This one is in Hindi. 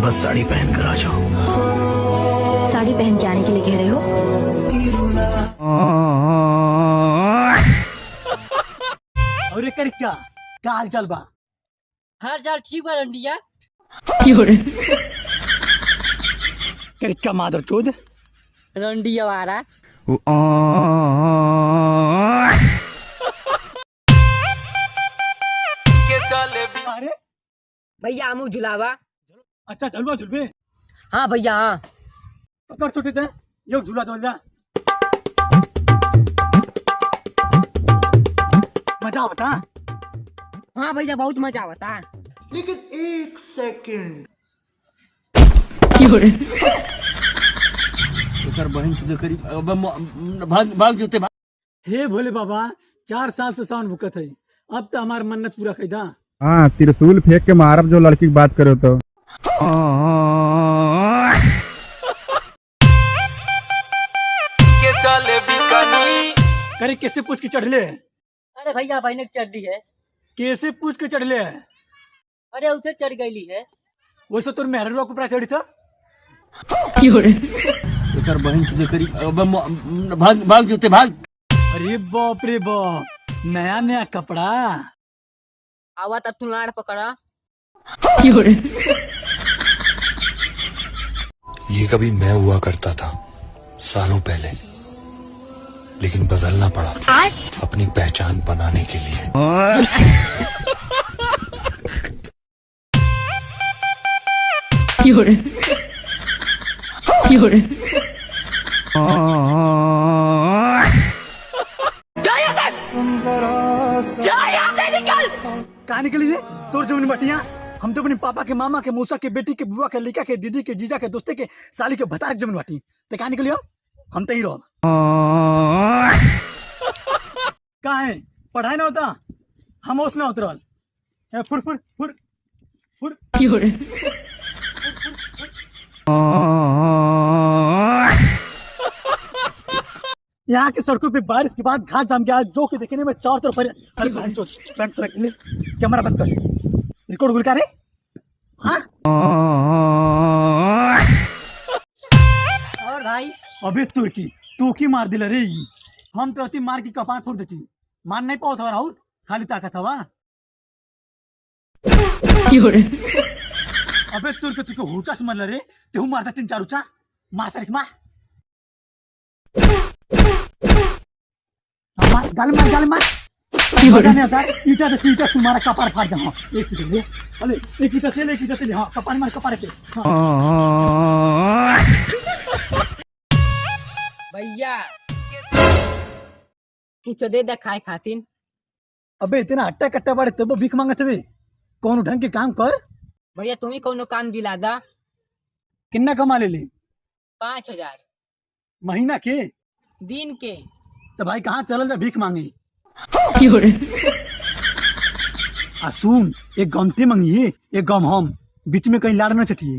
बाद साड़ी पहन कर आ जाओ। साड़ी पहन के आने के लिए कह रहे हो? और ये क्या हाल चाल बा? हाल चाल ठीक बा रंडिया। क्या मादर चोद रंडिया वाला अरे भैया हमू झुलावा। अच्छा झुलवा झुलबे? हाँ भैया हाँ। पकड़ छुट्टी थे यो झूला दो जा। मजा आवता? हाँ भैया बहुत मजा आवता। लेकिन एक सेकंड भाग जूते भाग। हे भोले बाबा 4 साल से सावन भुकत है, अब तो हमार मन्नत पूरा कर दा। हाँ त्रिशूल फेंक के मारब जो लड़की की बात करो तो। करे कैसे पूछ के चढ़ले? अरे भैया बहने चढ़ ली है। कैसे पूछ के चढ़ले? अरे उसे चढ़ गई है। वैसे तोर मेहरुआ को चढ़ी था। भाग जूते भाग। अरे बाप रे बाप, नया नया कपड़ा। आवा तब तू लाड़ पकड़ा। ये कभी मैं हुआ करता था सालों पहले, लेकिन बदलना पड़ा अपनी पहचान बनाने के लिए। कहाँ निकली है तोर जमीन बटिया? हम तो अपने पापा के, मामा के, मौसा के, बेटी के, बुआ के, लड़का के, दीदी के, जीजा के, दोस्ते के, साली के भतार जमीन बाटी। तो कहाँ निकली हम तो ही रहो। कहाँ है पढ़ाई ना होता, हम ओस ना उतरल। फुर फुर फुर फुर। यहाँ के सड़कों पे बारिश के बाद घास जम गया, जो के देखने में चारों तरफ। अरे पैंट रख ले, कैमरा बंद कर, रिकॉर्ड गुल करे। हाँ और भाई अबे तुर्की मार दिला रे। हम तो मार की कपार फोड़ देती, मार नहीं पाओ था राहुल, खाली ताकत हवा। अबे तुर्की ऊंचा समझ रे, तेहू मारता 3-4 ऊंचा मार सर मार। गाल मार ईटा से तुम्हारा कपार फाड़ दे। हाँ एक सेकंड ले, अरे एक ईटा से ले। हाँ कपार मार, कपार पे। भैया कुछ दे दे खाए खातिर। अबे इतना हट्टा कट्टा बाड़े तब भीख मांगत हवे, कौन ढंग के काम कर। भैया तुम ही कोनो काम दिला दा। कितना कमा ले 5000 महीना के? दिन के। तो भाई कहाँ चल जा भीख मांगे? सुन, एक गमते मांगिए, एक गम हम, बीच में कहीं लाड़ न चटिए।